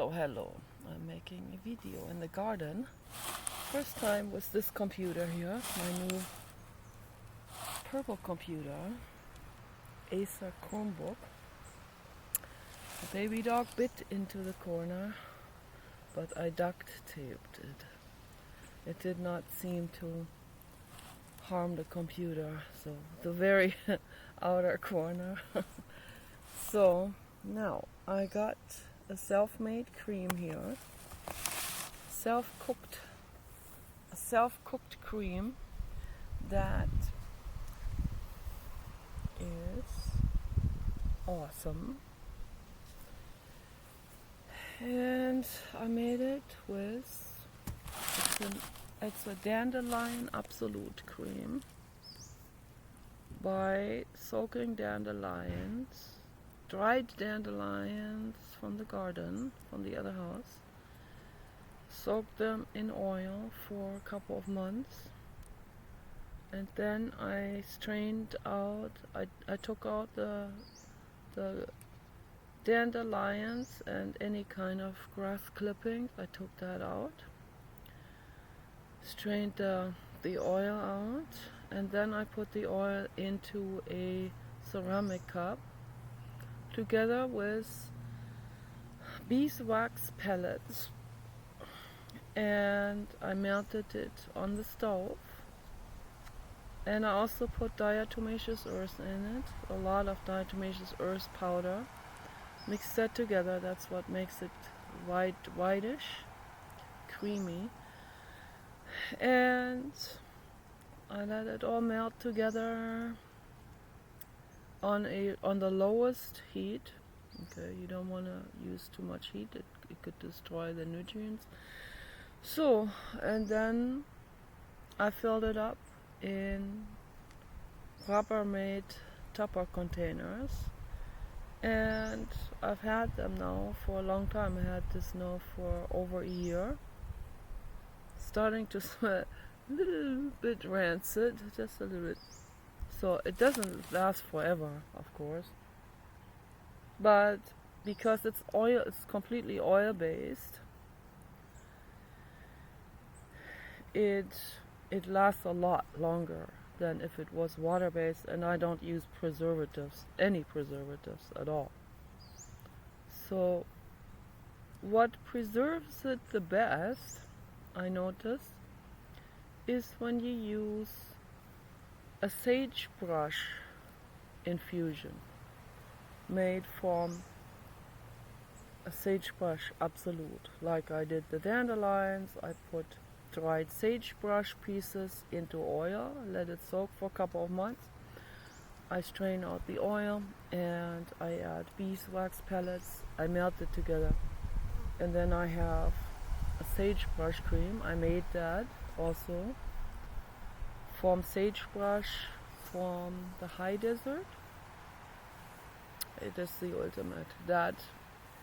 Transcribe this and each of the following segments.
Hello. I'm making a video in the garden. First time with this computer here, my new purple computer, Acer Chromebook. The baby dog bit into the corner, but I duct taped it. It did not seem to harm the computer, so the very outer corner. So now I got a self-made cream here, self-cooked cream that is awesome, and I made it with it's a dandelion absolute cream by soaking dried dandelions from the garden, from the other house, soaked them in oil for a couple of months, and then I strained out, I took out the dandelions and any kind of grass clippings. I took that out, strained the oil out, and then I put the oil into a ceramic cup together with beeswax pellets, and I melted it on the stove, and I also put diatomaceous earth in it, a lot of diatomaceous earth powder. Mix that together, that's what makes it whitish, creamy, and I let it all melt together on the lowest heat. Okay, you don't want to use too much heat, it could destroy the nutrients. So, and then I filled it up in Rubbermaid Tupper containers, and I've had them now for a long time. I had this now for over a year. Starting to smell a little bit rancid, just a little bit. So it doesn't last forever, of course, but because it's completely oil based, it lasts a lot longer than if it was water based, and I don't use any preservatives at all. So what preserves it the best, I noticed, is when you use a sagebrush infusion made from a sagebrush absolute. Like I did the dandelions, I put dried sagebrush pieces into oil, let it soak for a couple of months. I strain out the oil and I add beeswax pellets, I melt it together, and then I have a sagebrush cream. I made that also from sagebrush from the high desert. It is the ultimate. That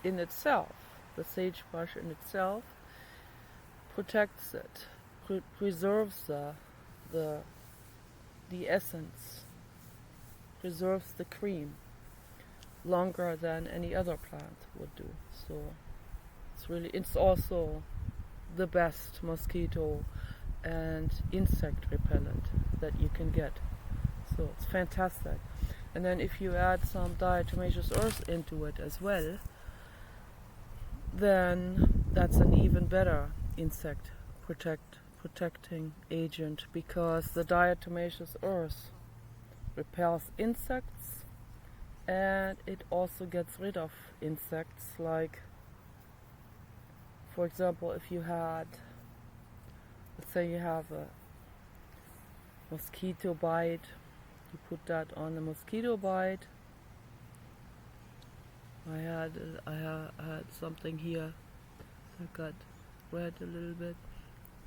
in itself, the sagebrush in itself, protects it, preserves the essence, preserves the cream longer than any other plant would do. So it's also the best mosquito and insect repellent that you can get. So it's fantastic. And then if you add some diatomaceous earth into it as well, then that's an even better insect protecting agent, because the diatomaceous earth repels insects, and it also gets rid of insects. Like, for example, if you had, let's say you have a mosquito bite, you put that on the mosquito bite. I had something here that got red a little bit.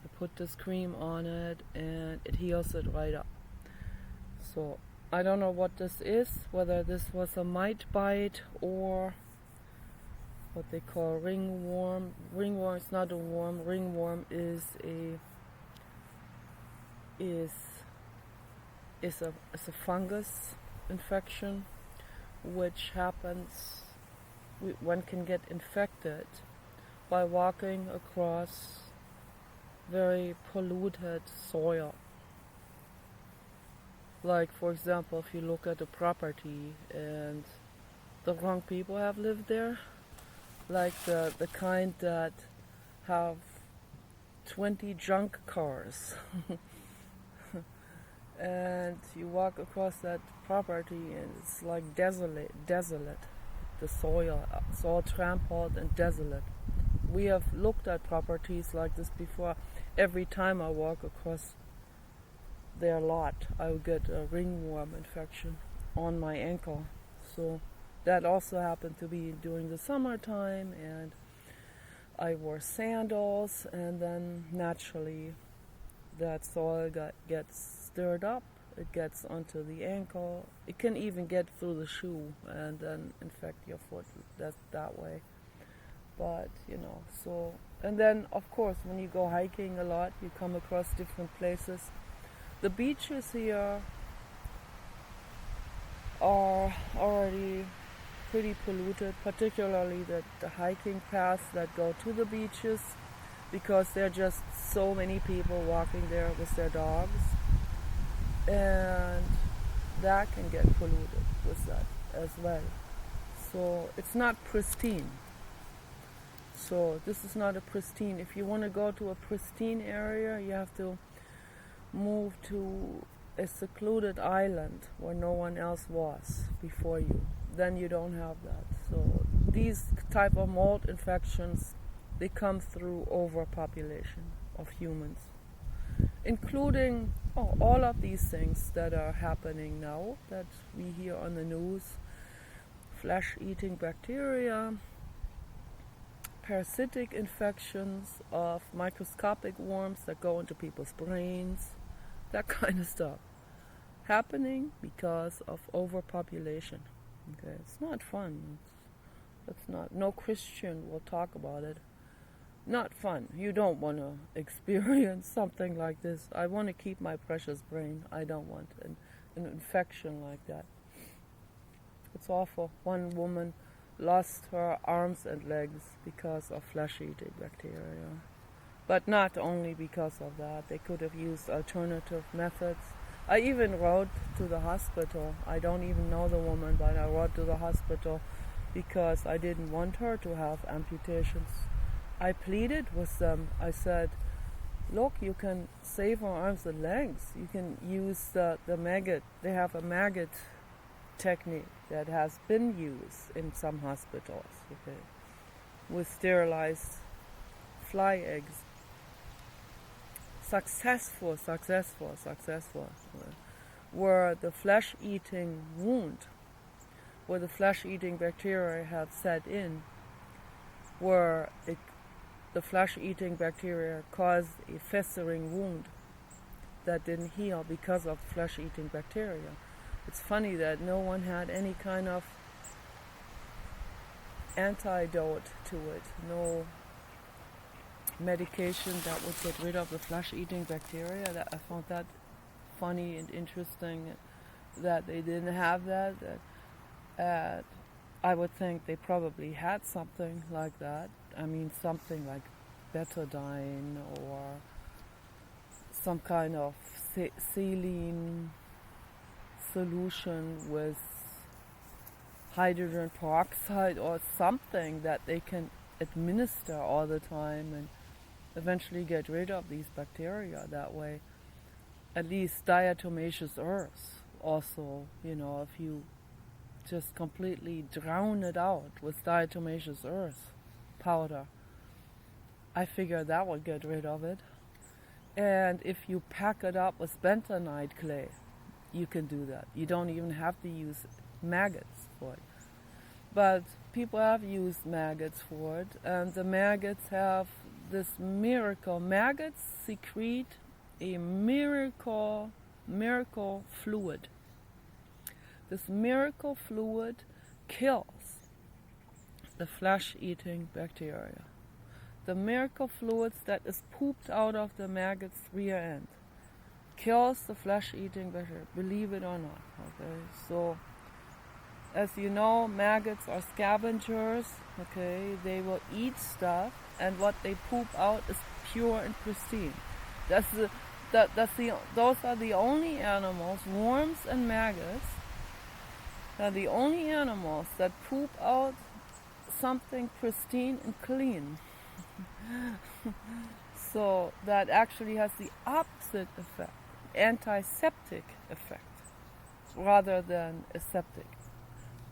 I put this cream on it and it heals it right up. So I don't know what this is, whether this was a mite bite or what they call ringworm. Ringworm is not a worm. Ringworm is a fungus infection, which happens, one can get infected by walking across very polluted soil. Like, for example, if you look at a property and the wrong people have lived there, like the kind that have 20 junk cars, and you walk across that property and it's like desolate. The soil, it's all trampled and desolate. We have looked at properties like this before. Every time I walk across their lot, I would get a ringworm infection on my ankle. So that also happened to be during the summertime, and I wore sandals, and then naturally that soil gets stirred up. It gets onto the ankle. It can even get through the shoe and then infect your foot that way. But, so, and then of course when you go hiking a lot, you come across different places. The beaches here are already pretty polluted, particularly the hiking paths that go to the beaches, because there are just so many people walking there with their dogs, and that can get polluted with that as well. So it's not pristine. So this is not a pristine. If you want to go to a pristine area, you have to move to a secluded island where no one else was before you. Then you don't have that. So these type of mold infections, they come through overpopulation of humans, including all of these things that are happening now that we hear on the news: flesh-eating bacteria, parasitic infections of microscopic worms that go into people's brains, that kind of stuff, happening because of overpopulation. Okay, it's not fun. It's not. No Christian will talk about it. Not fun. You don't want to experience something like this. I want to keep my precious brain. I don't want an infection like that. It's awful. One woman lost her arms and legs because of flesh-eating bacteria. But not only because of that. They could have used alternative methods. I even wrote to the hospital. I don't even know the woman, but I wrote to the hospital because I didn't want her to have amputations. I pleaded with them. I said, look, you can save her arms and legs. You can use the maggot. They have a maggot technique that has been used in some hospitals, okay, with sterilized fly eggs. Successful, where the flesh-eating wound, where the flesh-eating bacteria have set in, where the flesh-eating bacteria caused a festering wound that didn't heal because of flesh-eating bacteria. It's funny that no one had any kind of antidote to it, no medication that would get rid of the flesh-eating bacteria. I found that funny and interesting that they didn't have that. I would think they probably had something like that. I mean, something like betadine or some kind of saline solution with hydrogen peroxide or something that they can administer all the time and eventually get rid of these bacteria that way. At least diatomaceous earth also, if you just completely drown it out with diatomaceous earth powder, I figure that would get rid of it. And if you pack it up with bentonite clay, you can do that. You don't even have to use maggots for it. But people have used maggots for it, and the maggots have this miracle. Maggots secrete a miracle fluid. This miracle fluid kills the flesh-eating bacteria. The miracle fluids that is pooped out of the maggot's rear end kills the flesh-eating bacteria, believe it or not. Okay, so as you know, maggots are scavengers. Okay, they will eat stuff and what they poop out is pure and pristine. Those are the only animals, worms and maggots, are the only animals that poop out something pristine and clean. So that actually has the opposite effect, antiseptic effect, rather than aseptic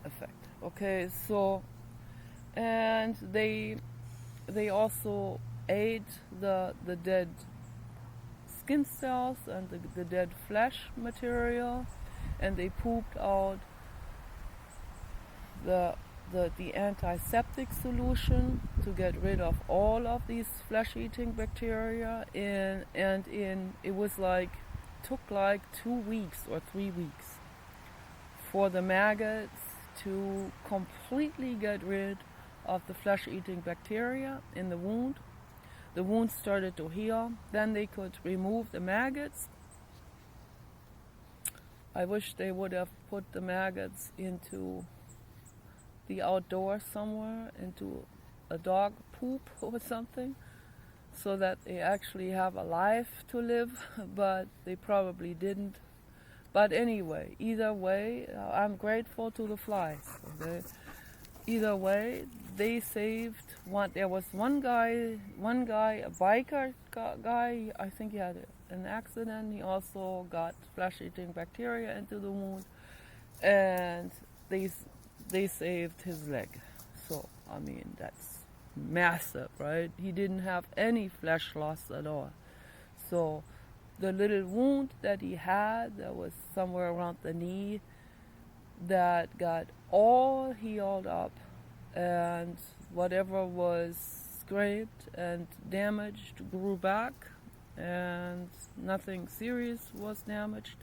effect. Okay, so, and they also ate the dead skin cells and the dead flesh material, and they pooped out the antiseptic solution to get rid of all of these flesh-eating bacteria. It was took 2 weeks or 3 weeks for the maggots to completely get rid of the flesh-eating bacteria in the wound. The wound started to heal. Then they could remove the maggots. I wish they would have put the maggots into the outdoors somewhere, into a dog poop or something, so that they actually have a life to live, but they probably didn't. But anyway, either way, I'm grateful to the flies. Okay? Either way, they saved one. There was one guy, a biker guy, I think he had an accident. He also got flesh-eating bacteria into the wound, and they saved his leg. So, I mean, that's massive, right? He didn't have any flesh loss at all. So, the little wound that he had, that was somewhere around the knee, that got all healed up, and whatever was scraped and damaged grew back, and nothing serious was damaged.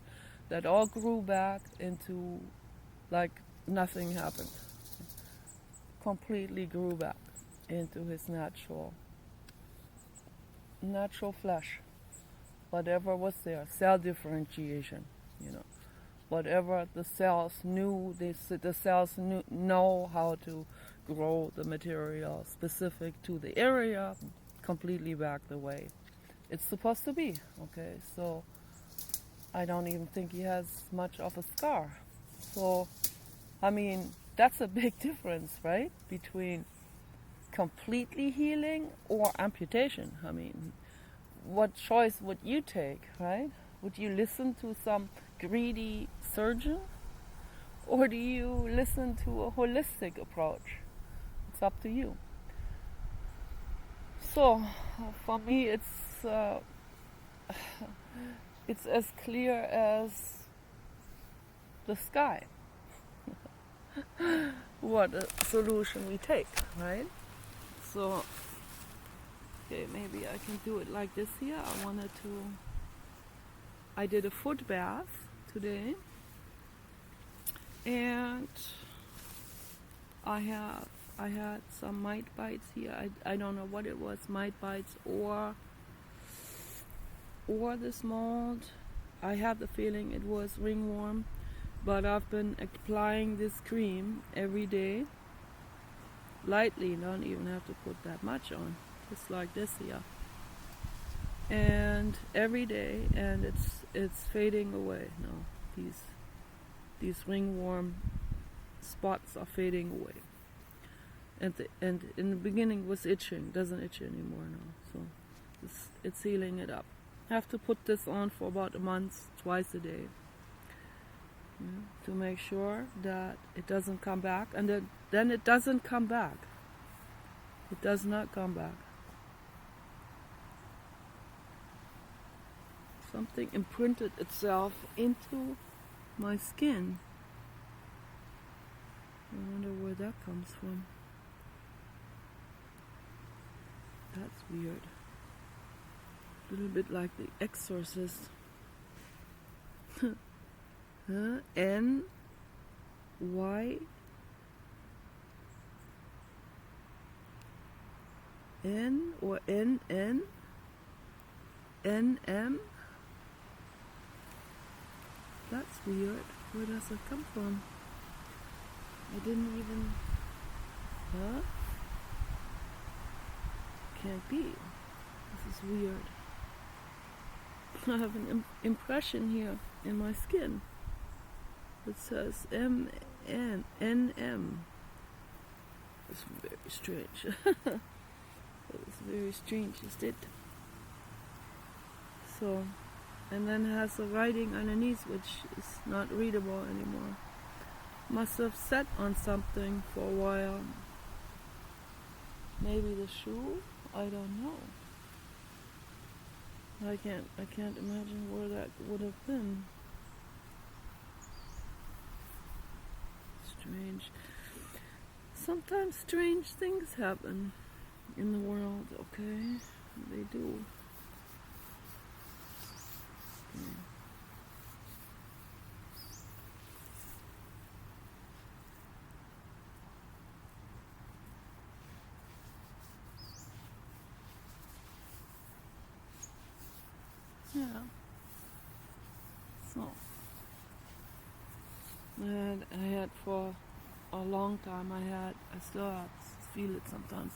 That all grew back into nothing happened. Completely grew back into his natural flesh. Whatever was there, cell differentiation, whatever the cells knew, the cells know how to grow the material specific to the area, completely back the way it's supposed to be. Okay, so I don't even think he has much of a scar. So, I mean, that's a big difference, right? Between completely healing or amputation. I mean, what choice would you take, right? Would you listen to some greedy surgeon? Or do you listen to a holistic approach? It's up to you. So, for me, it's as clear as the sky what solution we take, right? So, okay, maybe I can do it like this here. I did a foot bath today, and I had some mite bites here. I don't know what it was, mite bites or this mold. I have the feeling it was ringworm, but I've been applying this cream every day, lightly, don't even have to put that much on, just like this here, and every day, and it's fading away now. These ringworm spots are fading away, and in the beginning it was itching, doesn't itch anymore now, so it's healing it up. I have to put this on for about a month, twice a day, to make sure that it doesn't come back, and then it doesn't come back. It does not come back. Something imprinted itself into my skin. I wonder where that comes from. That's weird. A little bit like The Exorcist. N-Y N or N-N N-M. That's weird. Where does it come from? I didn't even... can't be. This is weird. I have an impression here in my skin. It says NM. It's very strange. It's very strange, is it? So, and then has a writing underneath which is not readable anymore. Must have sat on something for a while. Maybe the shoe? I don't know. I can't imagine where that would have been. Strange. Sometimes strange things happen in the world, okay? They do. Yeah. So I had for a long time. I still feel it sometimes.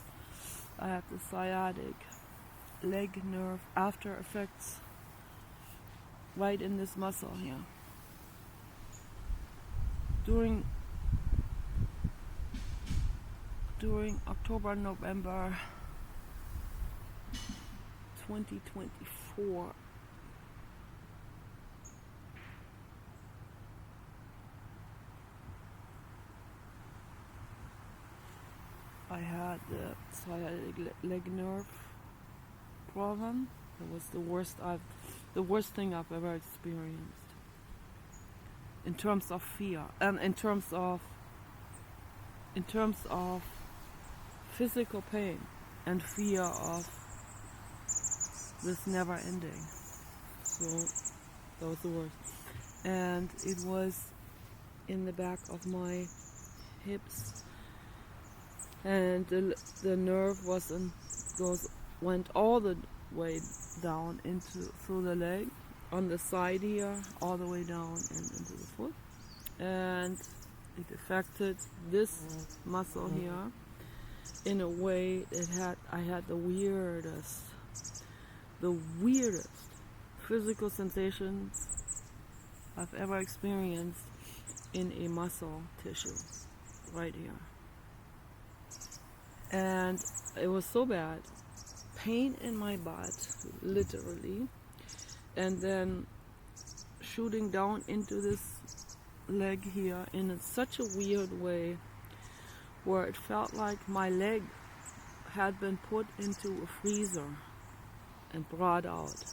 I had the sciatic leg nerve after effects right in this muscle here. During October, November 2024, I had the sciatic leg nerve problem. It was the worst thing I've ever experienced in terms of fear and in terms of physical pain and fear of this never ending. So that was the worst. And it was in the back of my hips, and the nerve went all the way down through the leg, on the side here, all the way down and into the foot, and it affected this muscle here in a way that I had the weirdest physical sensations I've ever experienced in a muscle tissue right here. And it was so bad, pain in my butt, literally, and then shooting down into this leg here in such a weird way, where it felt like my leg had been put into a freezer and brought out.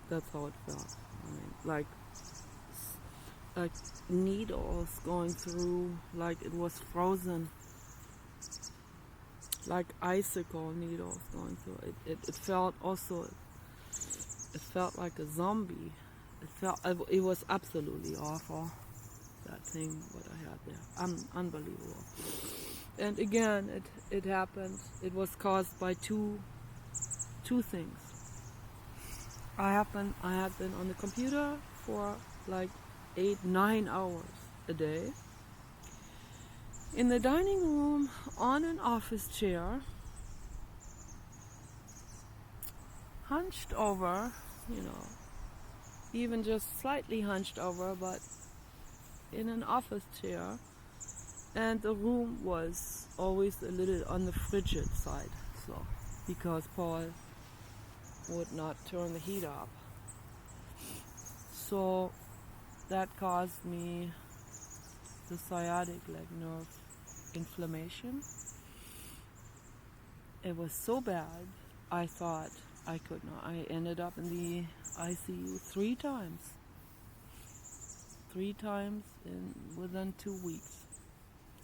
That's how it felt. I mean, like needles going through, like it was frozen, like icicle needles going through. It felt also. It felt like a zombie. It was absolutely awful. That thing what I had there, unbelievable. And again, it happened. It was caused by two things. I had been on the computer for like 8-9 hours a day, in the dining room on an office chair, hunched over, even just slightly hunched over, but in an office chair, and the room was always a little on the frigid side, so because Paul would not turn the heat up. So that caused me the sciatic leg nerve inflammation. It was so bad, I thought I could not. I ended up in the ICU 3 times. 3 times within 2 weeks.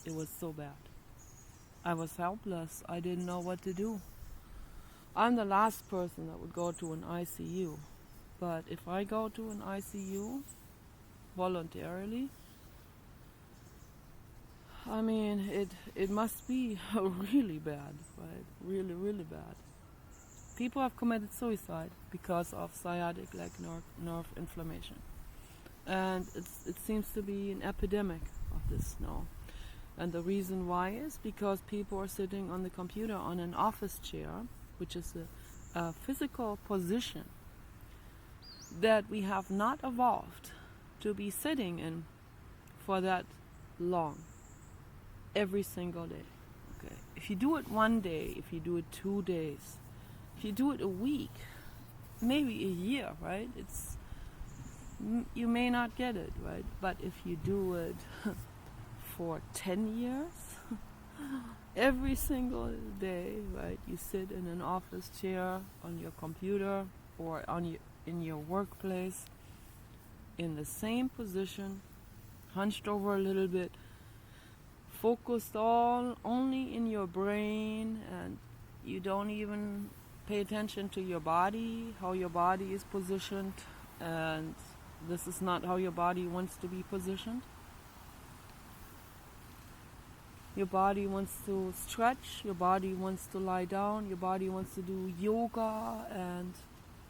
It was so bad. I was helpless. I didn't know what to do. I'm the last person that would go to an ICU. But if I go to an ICU voluntarily, I mean, it must be really bad, right? Really, really bad. People have committed suicide because of sciatic leg nerve inflammation. And it seems to be an epidemic of this now. And the reason why is because people are sitting on the computer on an office chair, which is a physical position that we have not evolved to be sitting in for that long, every single day. Okay. If you do it one day, if you do it 2 days, if you do it a week, maybe a year, right? You may not get it, right? But if you do it for 10 years, every single day, right? You sit in an office chair on your computer or in your workplace in the same position, hunched over a little bit, focused only in your brain, and you don't even pay attention to your body, how your body is positioned, and this is not how your body wants to be positioned. Your body wants to stretch, your body wants to lie down, your body wants to do yoga and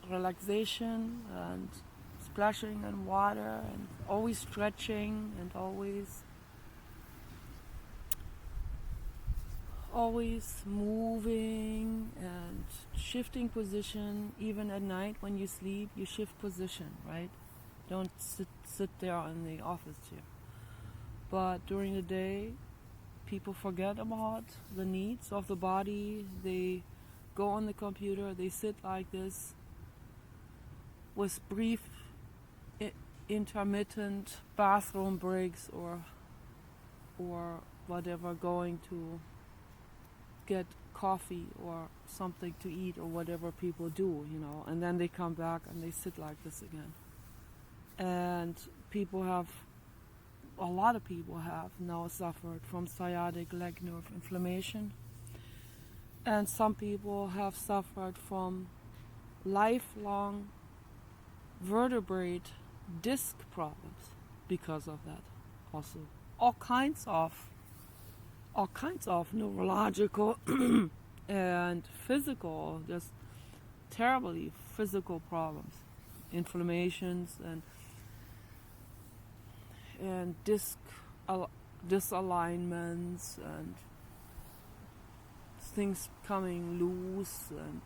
relaxation and splashing in water and always stretching and always moving and shifting position. Even at night when you sleep, you shift position, right? Don't sit there in the office chair. But during the day, people forget about the needs of the body. They go on the computer, they sit like this with brief intermittent bathroom breaks or whatever, going to get coffee or something to eat or whatever people do, and then they come back and they sit like this again. And a lot of people have now suffered from sciatic leg nerve inflammation, and some people have suffered from lifelong vertebrate disc problems because of that. Also, all kinds of neurological and physical, just terribly physical problems, inflammations and disalignments and things coming loose, and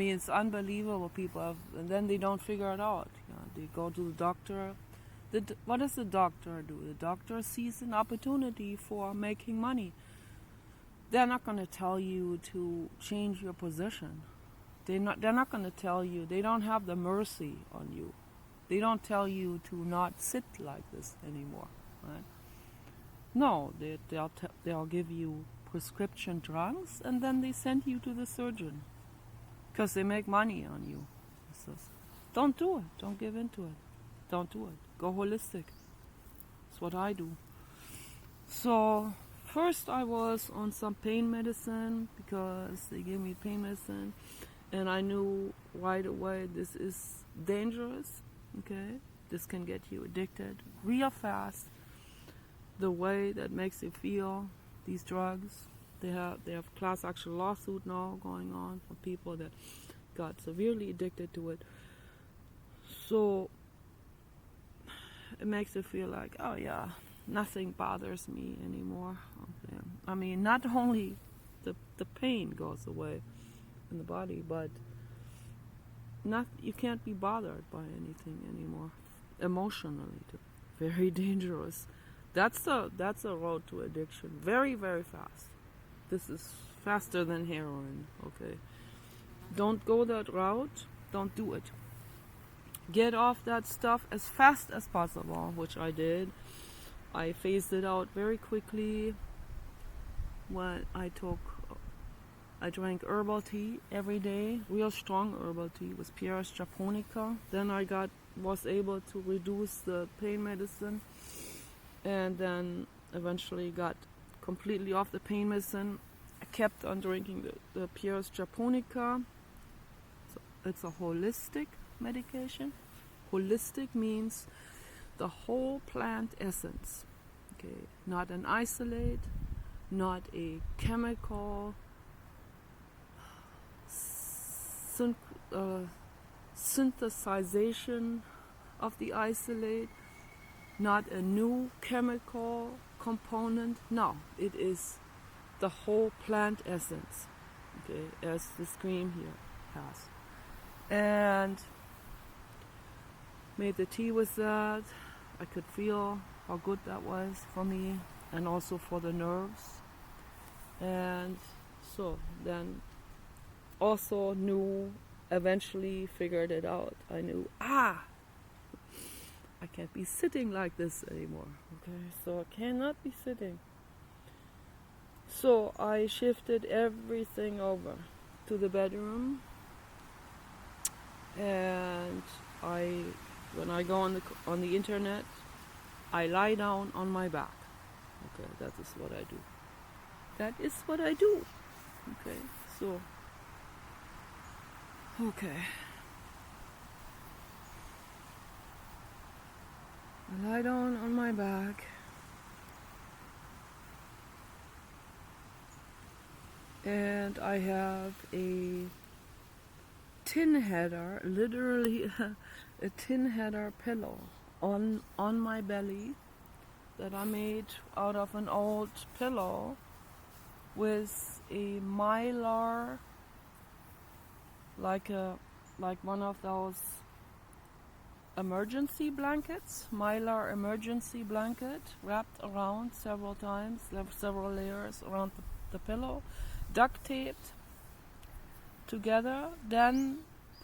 it's unbelievable. People have, and then they don't figure it out. They go to the doctor. What does the doctor do? The doctor sees an opportunity for making money. They're not going to tell you to change your position. They're not going to tell you. They don't have the mercy on you. They don't tell you to not sit like this anymore, right? No, they'll give you prescription drugs, and then they send you to the surgeon because they make money on you. Don't do it. Don't give in to it. Don't do it. Go holistic. That's what I do. So first I was on some pain medicine because they gave me pain medicine, and I knew right away this is dangerous. Okay, this can get you addicted real fast. The way that makes you feel, these drugs, they have class action lawsuit now going on for people that got severely addicted to it. So it makes you feel like, oh yeah, nothing bothers me anymore. Okay. Not only the pain goes away in the body, but you can't be bothered by anything anymore emotionally. Very dangerous. That's a road to addiction. Very, very fast. This is faster than heroin. Okay, don't go that route. Don't do it. Get off that stuff as fast as possible, which I did. I phased it out very quickly. When I drank herbal tea every day, real strong herbal tea with Pieris japonica. Then I was able to reduce the pain medicine, and then eventually got completely off the pain medicine. I kept on drinking the Pieris japonica. So it's a holistic medication. Holistic means the whole plant essence. Okay, not an isolate, not a chemical synthesization of the isolate, not a new chemical component. No, it is the whole plant essence, okay, as the screen here has. And made the tea with that. I could feel how good that was for me and also for the nerves. And so then also eventually figured it out. I knew, I can't be sitting like this anymore. Okay, so I cannot be sitting. So I shifted everything over to the bedroom, and when I go on the internet, I lie down on my back. Okay, that is what I do. That is what I do. Okay, so okay. I lie down on my back. And I have a tin header, literally a tin header pillow on my belly that I made out of an old pillow with a mylar, like one of those emergency blankets, mylar emergency blanket, wrapped around several times, several layers around the pillow, duct taped together, then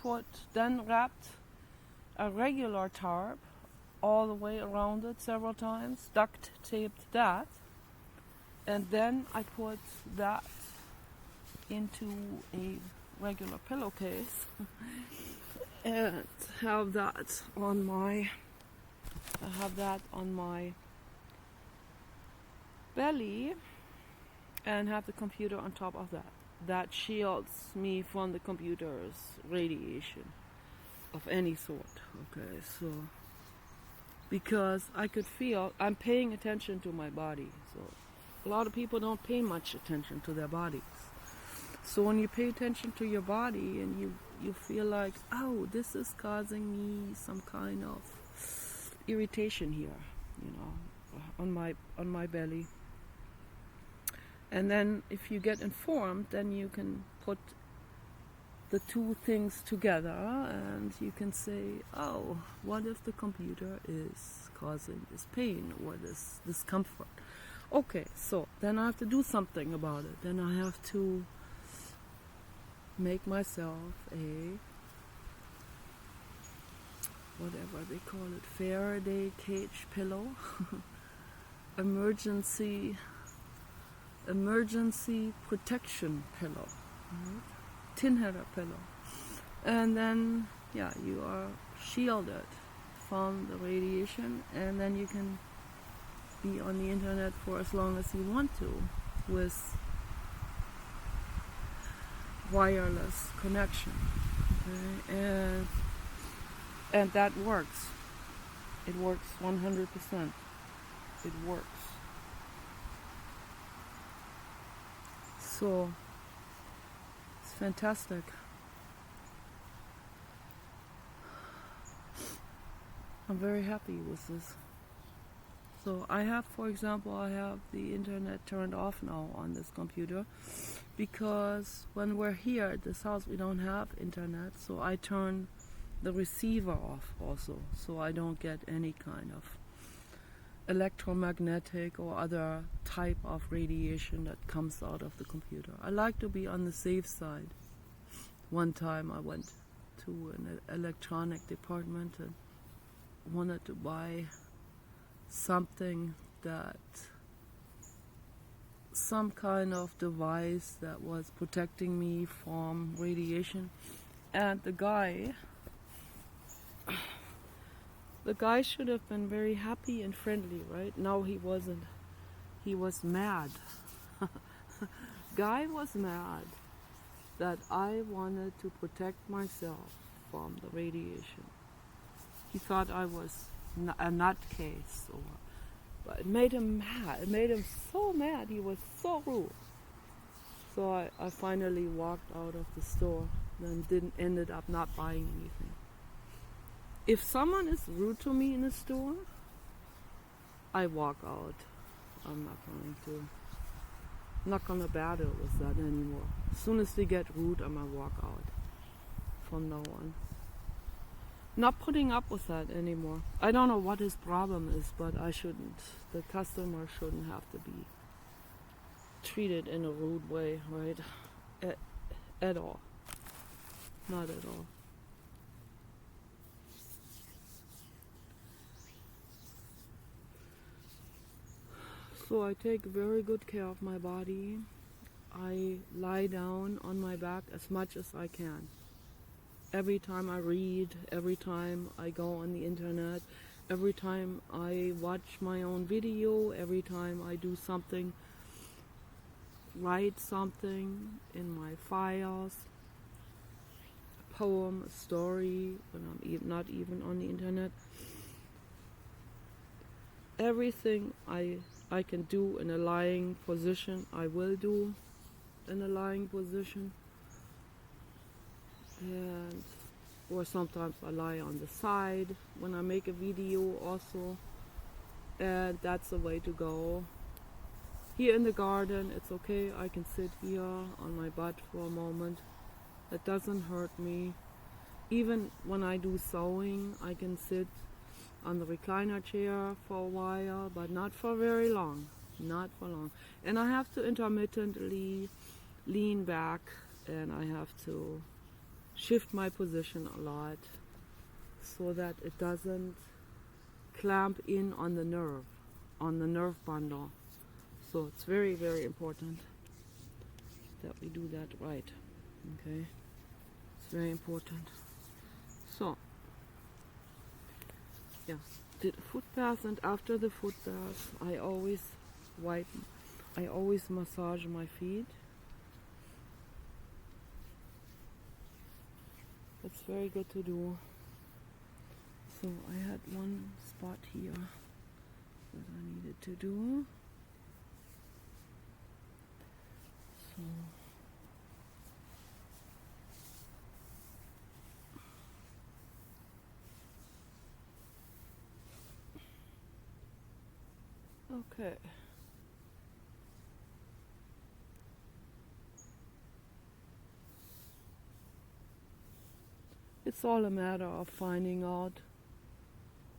wrapped a regular tarp all the way around it several times, duct taped that, and then I put that into a regular pillowcase and have that on my belly, and have the computer on top of that. That shields me from the computer's radiation of any sort. Okay, so because I could feel I'm paying attention to my body. So a lot of people don't pay much attention to their bodies. So when you pay attention to your body and you feel like, oh, this is causing me some kind of irritation here, on my belly. And then if you get informed, then you can put the two things together and you can say, oh, what if the computer is causing this pain or this discomfort? Okay, so then I have to do something about it. Then I have to make myself a, whatever they call it, Faraday cage pillow, emergency protection pillow, right? Tin header pillow. And then, you are shielded from the radiation, and then you can be on the internet for as long as you want to with wireless connection. Okay? And that works. It works 100%. It works. So it's fantastic. I'm very happy with this. So I have, for example, the internet turned off now on this computer because when we're here at this house we don't have internet, so I turn the receiver off also, so I don't get any kind of electromagnetic or other type of radiation that comes out of the computer. I like to be on the safe side. One time I went to an electronic department and wanted to buy something some kind of device that was protecting me from radiation, and the guy should have been very happy and friendly, right? No, he wasn't. He was mad. Guy was mad that I wanted to protect myself from the radiation. He thought I was a nutcase, but it made him mad. It made him so mad. He was so rude. So I finally walked out of the store and ended up not buying anything. If someone is rude to me in a store, I walk out. I'm not gonna battle with that anymore. As soon as they get rude, I'm gonna walk out from now on. Not putting up with that anymore. I don't know what his problem is, but I shouldn't. The customer shouldn't have to be treated in a rude way, right? At all. Not at all. So I take very good care of my body. I lie down on my back as much as I can. Every time I read, every time I go on the internet, every time I watch my own video, every time I do something, write something in my files, a poem, a story, when I'm not even on the internet. Everything I can do in a lying position, I will do in a lying position. And or sometimes I lie on the side when I make a video also, and that's the way to go. Here in the garden, it's okay, I can sit here on my butt for a moment. It doesn't hurt me. Even when I do sewing, I can sit on the recliner chair for a while, but not for very long. Not for long. And I have to intermittently lean back, and I have to shift my position a lot so that it doesn't clamp in on the nerve bundle. So it's very, very important that we do that right. Okay? It's very important. So, yeah, did a foot bath, and after the foot bath, I always massage my feet. It's very good to do. So I had one spot here that I needed to do. So okay. It's all a matter of finding out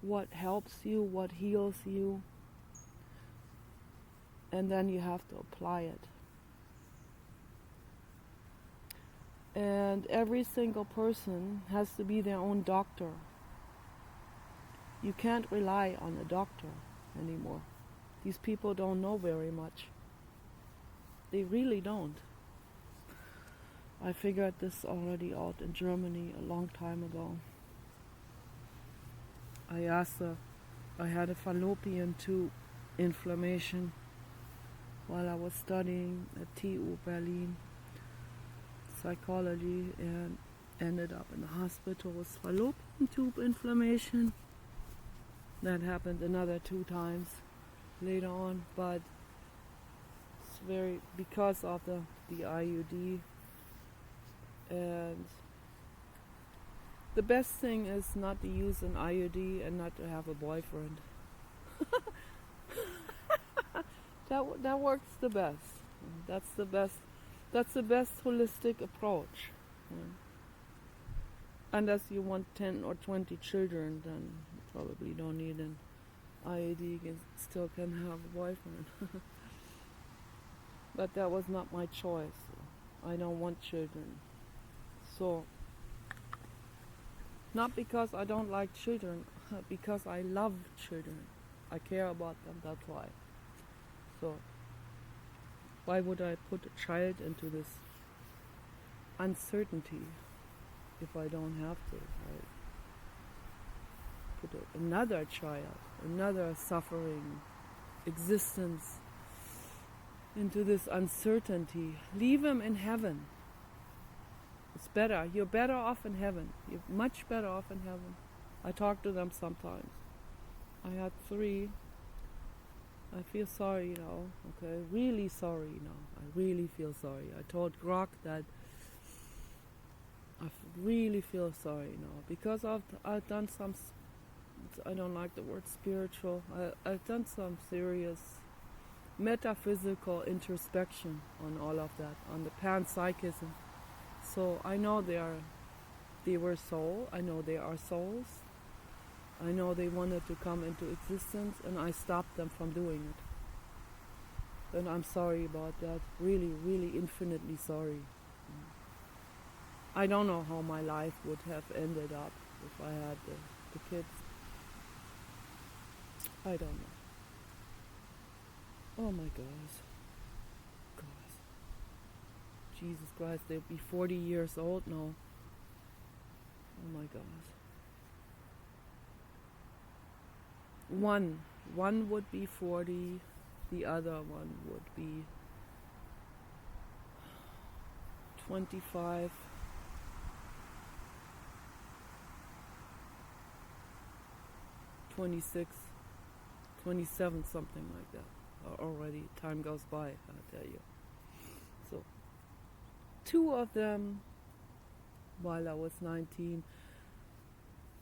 what helps you, what heals you, and then you have to apply it. And every single person has to be their own doctor. You can't rely on a doctor anymore. These people don't know very much. They really don't. I figured this already out in Germany a long time ago. I had a fallopian tube inflammation while I was studying at TU Berlin psychology, and ended up in the hospital with fallopian tube inflammation. That happened another 2 times later on, but it's because of the IUD. And the best thing is not to use an IUD and not to have a boyfriend. That works the best. That's the best holistic approach. Unless you want 10 or 20 children, then you probably don't need an IUD. You still can have a boyfriend. But that was not my choice. I don't want children. So, not because I don't like children, because I love children. I care about them, that's why. So, why would I put a child into this uncertainty if I don't have to, right? Put another child, another suffering existence into this uncertainty. Leave him in heaven. It's better. You're better off in heaven. You're much better off in heaven. I talk to them sometimes. I had 3. I feel sorry now. Okay, really sorry now. I really feel sorry. I told Grok that I really feel sorry now because I've done some. I don't like the word spiritual. I've done some serious metaphysical introspection on all of that, on the panpsychism. So I know they were soul. I know they are souls. I know they wanted to come into existence, and I stopped them from doing it. And I'm sorry about that. Really, really infinitely sorry. I don't know how my life would have ended up if I had the kids. I don't know. Oh my gosh. God. Jesus Christ, they'll be 40 years old now. Oh my gosh. One would be 40, the other one would be 25. 26, 27, something like that. Already time goes by, I tell you. So, two of them while I was 19,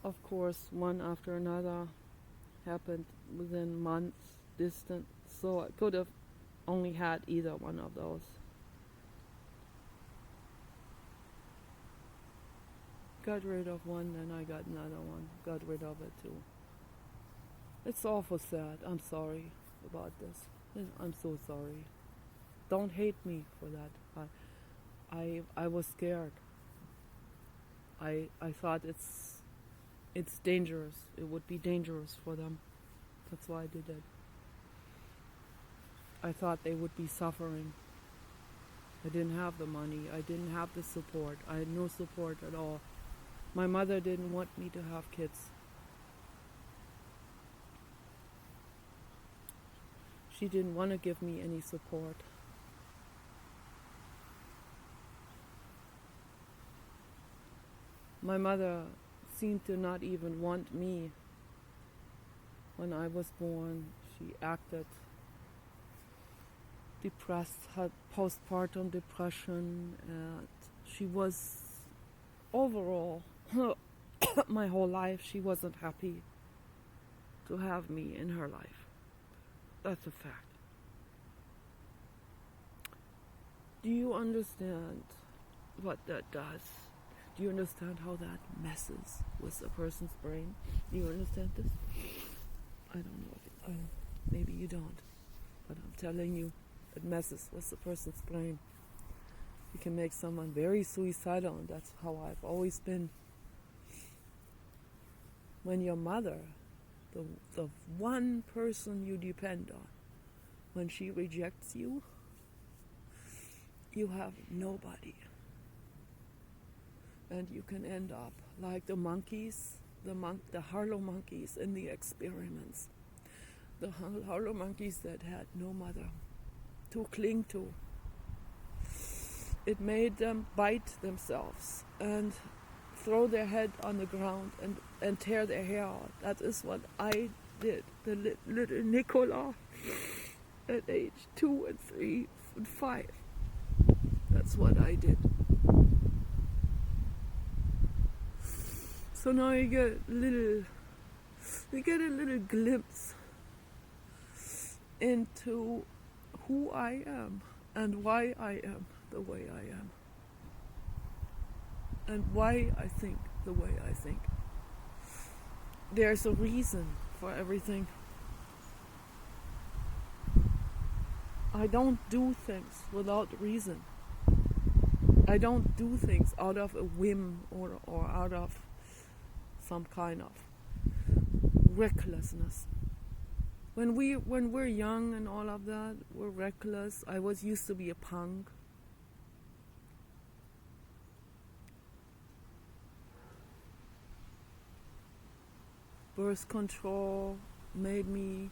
of course, one after another happened within months distant, so I could have only had either one of those. Got rid of one, then I got another one. Got rid of it too. It's awful sad. I'm sorry about this. I'm so sorry. Don't hate me for that. I was scared. I thought it's dangerous. It would be dangerous for them. That's why I did it. I thought they would be suffering. I didn't have the money. I didn't have the support. I had no support at all. My mother didn't want me to have kids. She didn't want to give me any support. My mother seemed to not even want me. When I was born, she acted depressed, had postpartum depression, and she was overall, my whole life, she wasn't happy to have me in her life. That's a fact. Do you understand what that does? Do you understand how that messes with a person's brain? Do you understand this? I don't know. Maybe you don't. But I'm telling you, it messes with a person's brain. You can make someone very suicidal, and that's how I've always been. When your mother, the one person you depend on, when she rejects you, you have nobody. And you can end up like the monkeys, the Harlow monkeys in the experiments. The Harlow monkeys that had no mother to cling to. It made them bite themselves and throw their head on the ground and tear their hair out. That is what I did. The little Nicola at age 2 and 3 and 5. That's what I did. So now you get a little glimpse into who I am and why I am the way I am. And why I think the way I think. There's a reason for everything. I don't do things without reason. I don't do things out of a whim or out of some kind of recklessness. When we're young and all of that, we're reckless. I used to be a punk. Birth control made me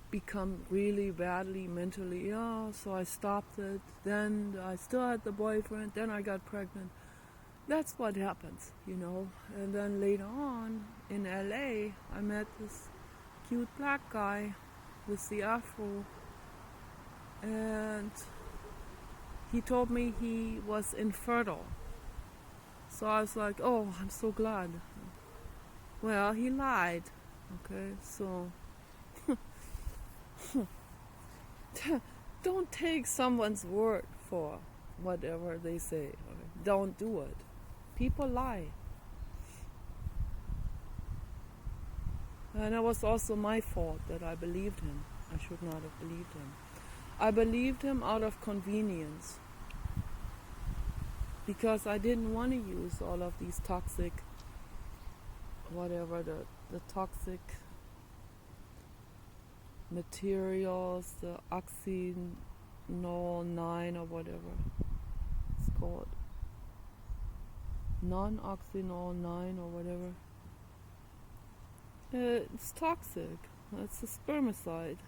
become really badly mentally ill, so I stopped it. Then I still had the boyfriend, then I got pregnant. That's what happens, you know. And then later on in LA, I met this cute black guy with the afro, and he told me he was infertile. So I was like, oh, I'm so glad. Well, he lied. Okay, so don't take someone's word for whatever they say. Don't do it. People lie. And it was also my fault that I believed him. I should not have believed him. I believed him out of convenience, because I didn't want to use all of these toxic, whatever, the toxic materials, the oxynol 9 or whatever it's called. Non-oxynol 9 or whatever. It's toxic. It's a spermicide.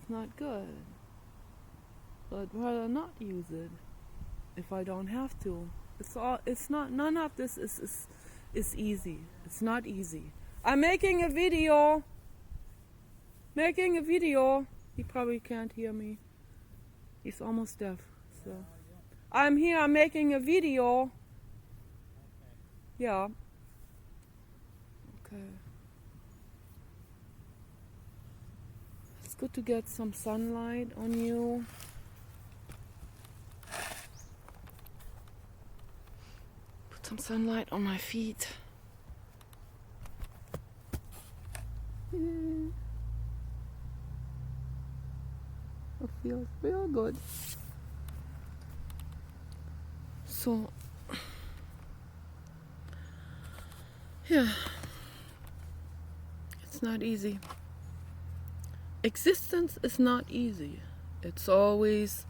It's not good. So I'd rather not use it if I don't have to. None of this is easy. It's not easy. I'm making a video. He probably can't hear me. He's almost deaf. So I'm here, I'm making a video. Yeah. Okay. It's good to get some sunlight on you. Put some sunlight on my feet. It feels real good. So, yeah, it's not easy. Existence is not easy. It's always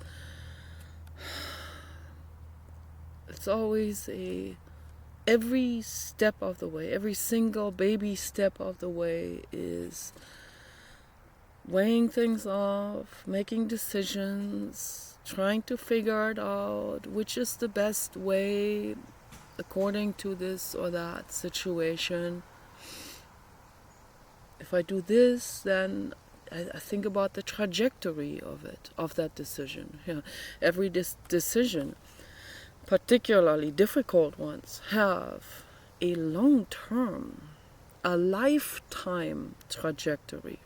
every step of the way, every single baby step of the way is weighing things off, making decisions, trying to figure it out, which is the best way according to this or that situation. If I do this, then I think about the trajectory of it, of that decision. Yeah. Every decision, particularly difficult ones, have a long-term, a lifetime trajectory.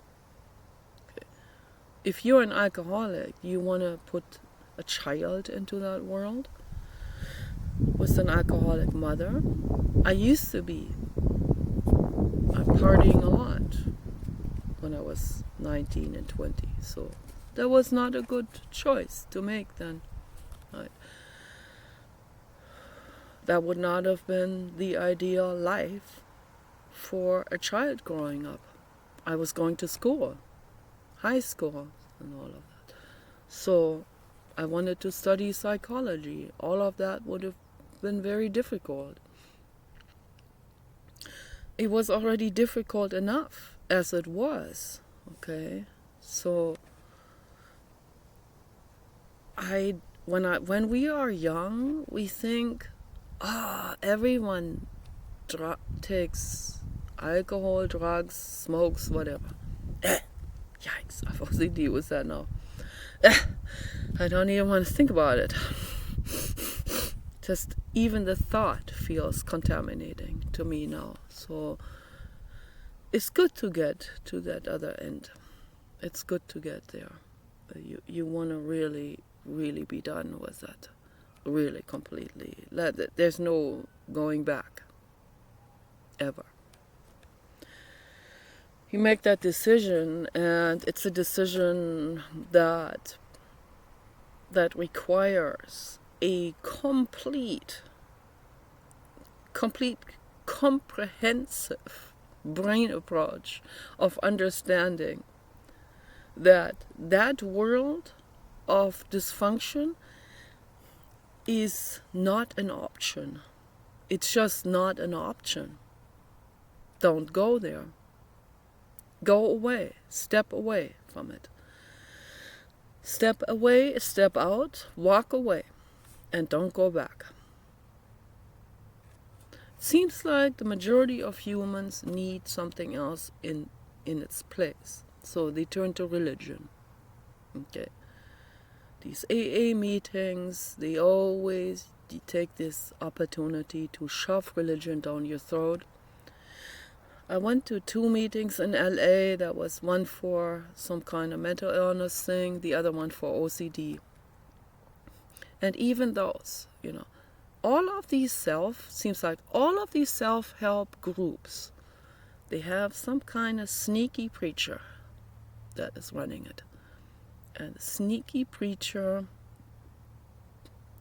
If you're an alcoholic, you want to put a child into that world with an alcoholic mother. I used to be. I'm partying a lot when I was 19 and 20, so that was not a good choice to make then. Right? That would not have been the ideal life for a child growing up. I was going to school, high school, and all of that. So I wanted to study psychology. All of that would have been very difficult. It was already difficult enough as it was, okay? So when we are young, we think, everyone takes alcohol, drugs, smokes, whatever. Yikes, I've OCD with that now. I don't even want to think about it. Just even the thought feels contaminating to me now. So it's good to get to that other end. It's good to get there. You want to really, really be done with that. Really, completely. There's no going back. Ever. You make that decision, and it's a decision that requires a complete, comprehensive brain approach of understanding that world of dysfunction is not an option. It's just not an option. Don't go there. Go away. Step away from it. Step away, step out, walk away, and don't go back. Seems like the majority of humans need something else in its place. So they turn to religion. Okay. These AA meetings, they take this opportunity to shove religion down your throat. I went to 2 meetings in LA. That was one for some kind of mental illness thing, the other one for OCD. And even those, all of these self-help groups, they have some kind of sneaky preacher that is running it. And the sneaky preacher,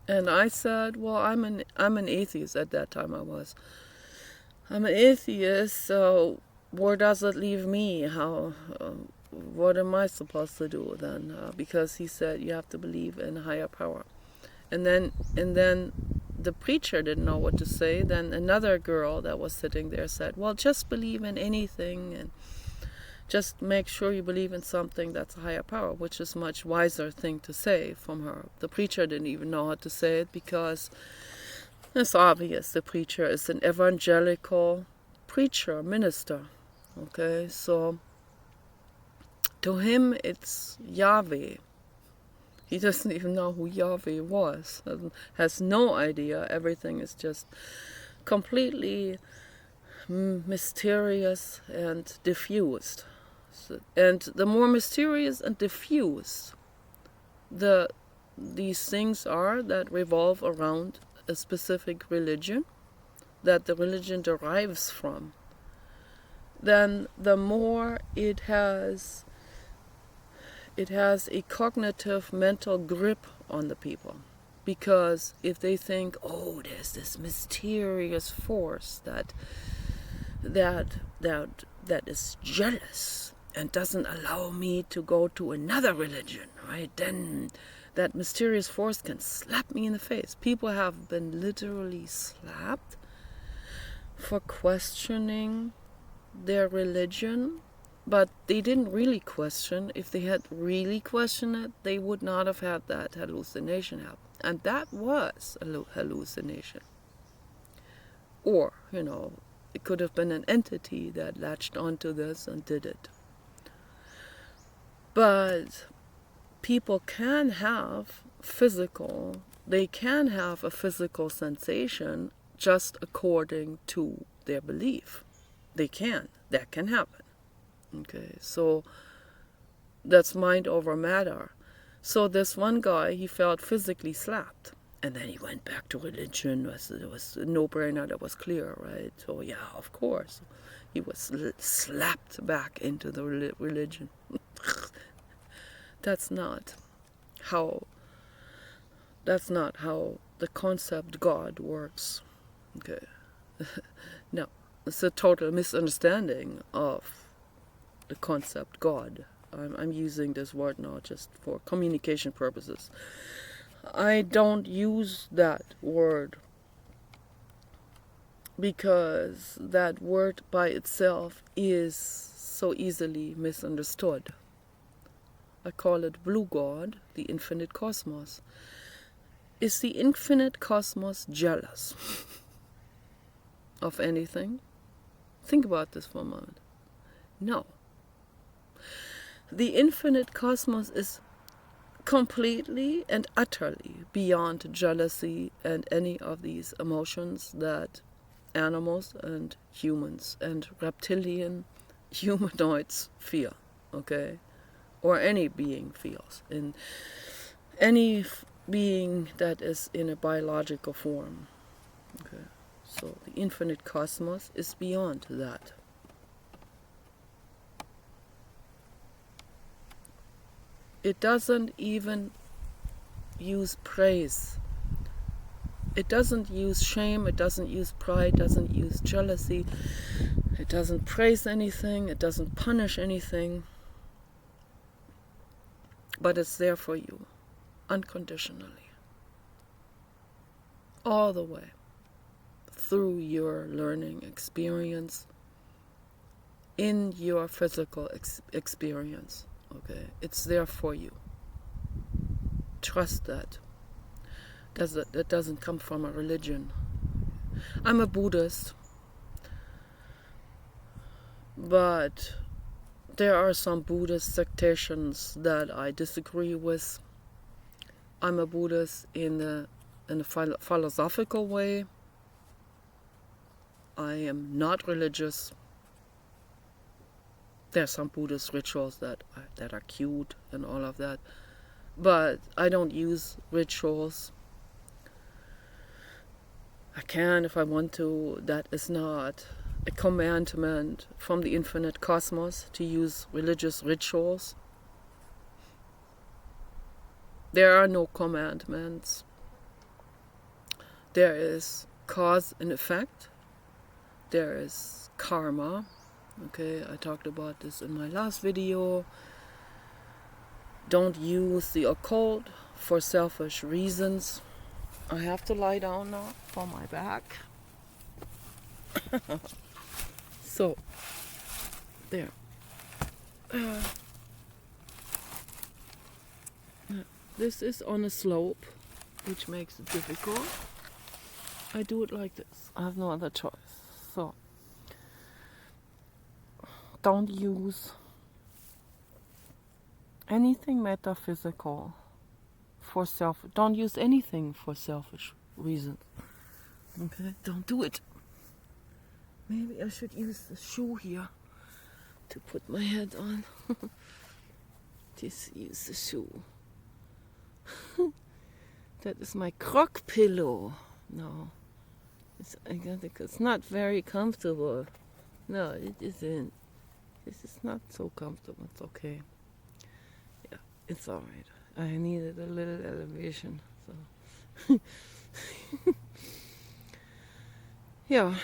and I said, well, I'm an atheist at that time. I'm an atheist, so where does it leave me? What am I supposed to do then? Because he said you have to believe in a higher power. And then the preacher didn't know what to say. Then another girl that was sitting there said, well, just believe in anything and just make sure you believe in something that's a higher power, which is a much wiser thing to say from her. The preacher didn't even know how to say it because it's obvious the preacher is an evangelical preacher, minister. Okay, so to him it's Yahweh. He doesn't even know who Yahweh was, has no idea. Everything is just completely mysterious and diffused. And the more mysterious and diffused these things are that revolve around a specific religion, that the religion derives from, then the more it has a cognitive mental grip on the people. Because if they think, oh, there's this mysterious force that is jealous and doesn't allow me to go to another religion, right? Then that mysterious force can slap me in the face. People have been literally slapped for questioning their religion, but they didn't really question. If they had really questioned it, they would not have had that hallucination happen. And that was a hallucination. Or, it could have been an entity that latched onto this and did it. But people can have a physical sensation just according to their belief. That can happen. Okay, so that's mind over matter. So this one guy, he felt physically slapped. And then he went back to religion. It was a no-brainer, that was clear, right? So yeah, of course. He was slapped back into the religion. That's not how the concept God works. Okay. No, it's a total misunderstanding of the concept God. I'm using this word now just for communication purposes. I don't use that word because that word by itself is so easily misunderstood. I call it Blue God, the infinite cosmos. Is the infinite cosmos jealous of anything? Think about this for a moment. No. The infinite cosmos is completely and utterly beyond jealousy and any of these emotions that animals and humans and reptilian humanoids feel, okay? Or any being feels. In any being that is in a biological form. Okay? So the infinite cosmos is beyond that. It doesn't even use praise. It doesn't use shame, it doesn't use pride, it doesn't use jealousy. It doesn't praise anything, it doesn't punish anything. But it's there for you, unconditionally. All the way. Through your learning experience, in your physical experience. Okay, it's there for you. Trust that. That doesn't come from a religion. I'm a Buddhist, but there are some Buddhist sectations that I disagree with. I'm a Buddhist in a philosophical way. I am not religious. There's some Buddhist rituals that are cute and all of that, but I don't use rituals. I can if I want to. That is not a commandment from the infinite cosmos to use religious rituals. There are no commandments. There is cause and effect. There is karma. Okay, I talked about this in my last video. Don't use the occult for selfish reasons. I have to lie down now for my back. So, there. This is on a slope, which makes it difficult. I do it like this. I have no other choice. So, don't use anything metaphysical for don't use anything for selfish reasons. Okay? Don't do it. Maybe I should use the shoe here to put my head on. Just use the shoe. That is my croc pillow. No. It's not very comfortable. No, it isn't. This is not so comfortable. It's okay. Yeah, it's alright. I needed a little elevation. So. Yeah.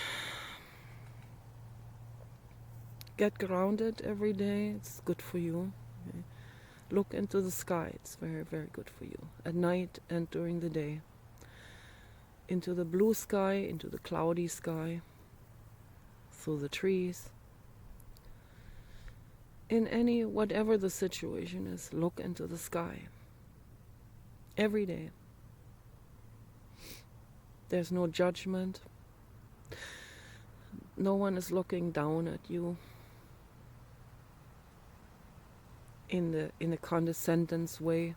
Get grounded every day. It's good for you. Okay. Look into the sky. It's very, very good for you. At night and during the day. Into the blue sky, into the cloudy sky, through the trees. In whatever the situation is, look into the sky. Every day. There's no judgment. No one is looking down at you in a condescendence way.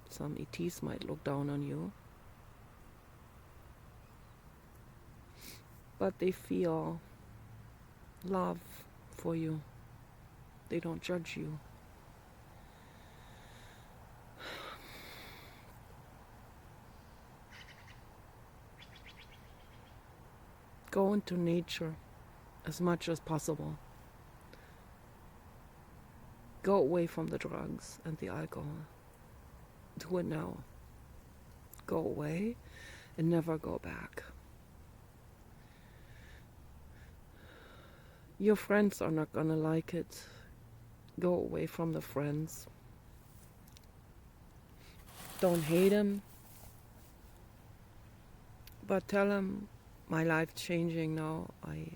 Some ETs might look down on you. But they feel love for you. They don't judge you. Go into nature as much as possible. Go away from the drugs and the alcohol. Do it now. Go away and never go back. Your friends are not gonna like it. Go away from the friends. Don't hate them. But tell them, my life changing now. I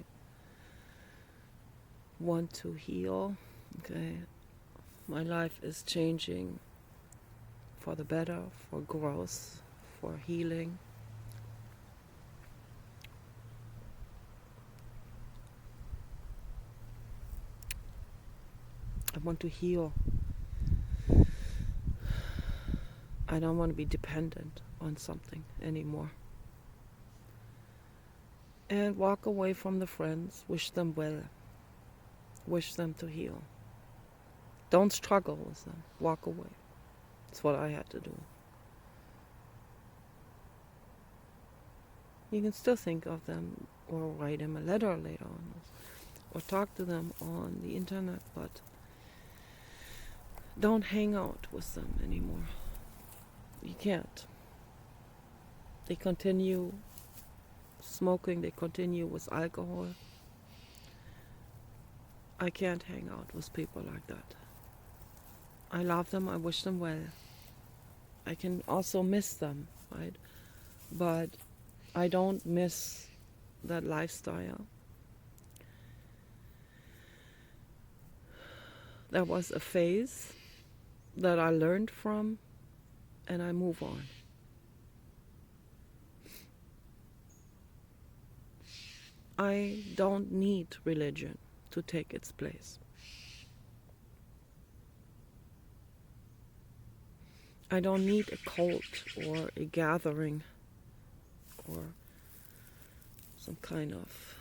want to heal. Okay. My life is changing for the better, for growth, for healing. I want to heal. I don't want to be dependent on something anymore. And walk away from the friends. Wish them well. Wish them to heal. Don't struggle with them. Walk away. That's what I had to do. You can still think of them or write them a letter later on. Or talk to them on the internet, but don't hang out with them anymore. You can't. They continue smoking, they continue with alcohol. I can't hang out with people like that. I love them, I wish them well. I can also miss them, right? But I don't miss that lifestyle. That was a phase that I learned from, and I move on. I don't need religion to take its place. I don't need a cult or a gathering or some kind of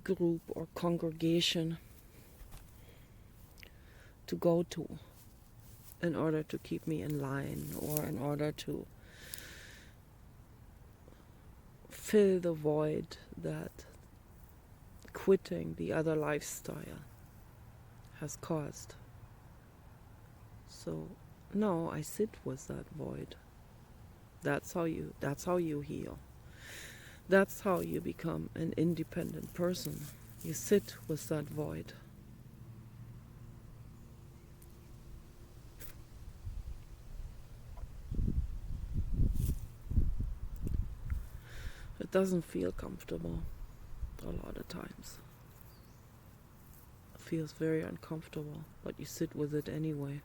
group or congregation to go to in order to keep me in line, or in order to fill the void that quitting the other lifestyle has caused. So no, I sit with that void. That's how you heal. That's how you become an independent person. You sit with that void. It doesn't feel comfortable a lot of times. It feels very uncomfortable, but you sit with it anyway.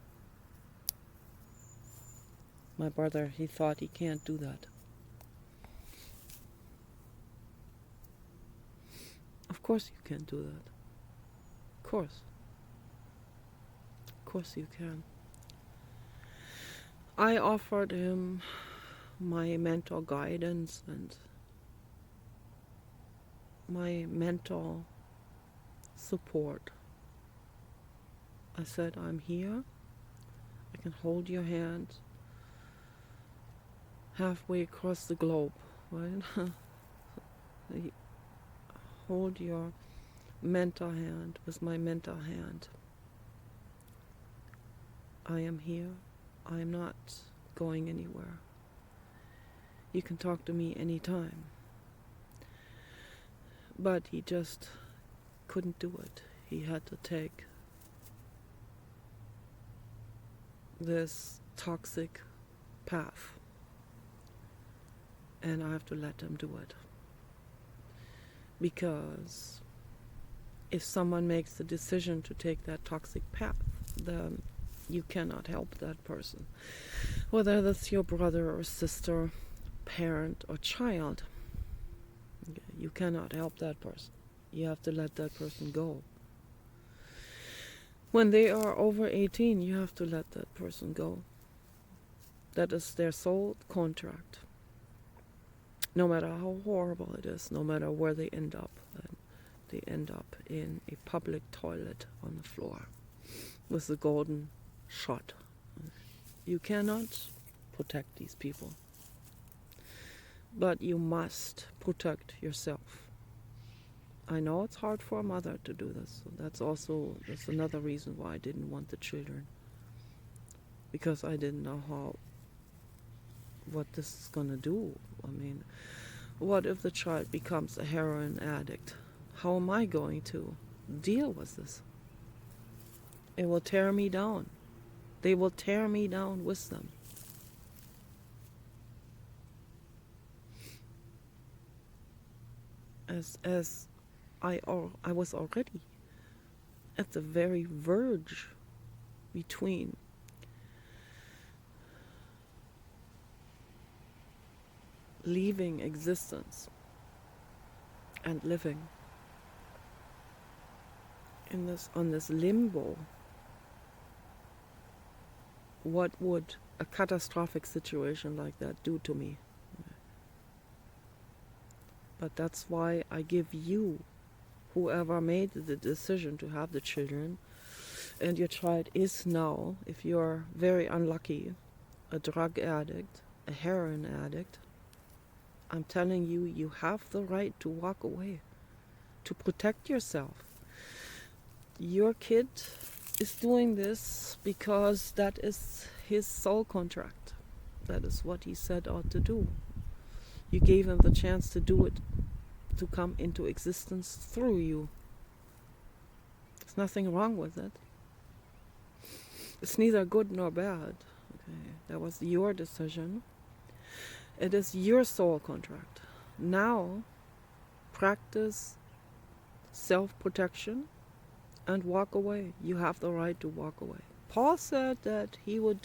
My brother, he thought he can't do that. Of course you can do that. Of course. Of course you can. I offered him my mental guidance and my mental support. I said, I'm here. I can hold your hand halfway across the globe, right? Hold your mental hand with my mental hand. I am here. I am not going anywhere. You can talk to me anytime. But he just couldn't do it. He had to take this toxic path. And I have to let him do it. Because if someone makes the decision to take that toxic path, then you cannot help that person. Whether that's your brother or sister, parent or child, you cannot help that person. You have to let that person go. When they are over 18, you have to let that person go. That is their soul contract. No matter how horrible it is, no matter where they end up. They end up in a public toilet on the floor with the golden shot. You cannot protect these people. But you must protect yourself. I know it's hard for a mother to do this. So that's another reason why I didn't want the children. Because I didn't know what this is going to do. I mean, what if the child becomes a heroin addict? How am I going to deal with this? It will tear me down. They will tear me down with them. As I was already at the very verge between leaving existence and living on this limbo. What would a catastrophic situation like that do to me? But that's why I give you, whoever made the decision to have the children, and your child is now, if you're very unlucky, a drug addict, a heroin addict, I'm telling you, you have the right to walk away, to protect yourself. Your kid is doing this because that is his soul contract. That is what he set out to do. You gave him the chance to do it, to come into existence through you. There's nothing wrong with it. It's neither good nor bad. Okay? That was your decision. It is your soul contract. Now, practice self-protection and walk away. You have the right to walk away. Paul said that he would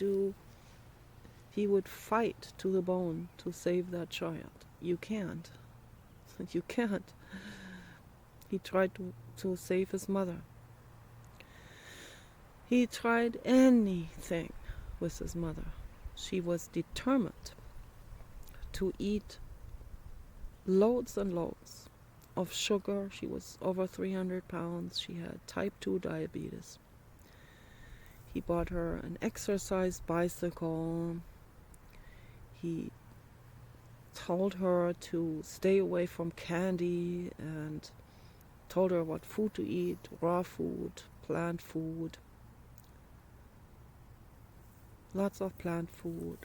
fight to the bone to save that child. You can't. You can't. He tried to save his mother. He tried anything with his mother. She was determined to eat loads and loads of sugar. She was over 300 pounds. She had type 2 diabetes. He bought her an exercise bicycle. He told her to stay away from candy and told her what food to eat, raw food, plant food, lots of plant food,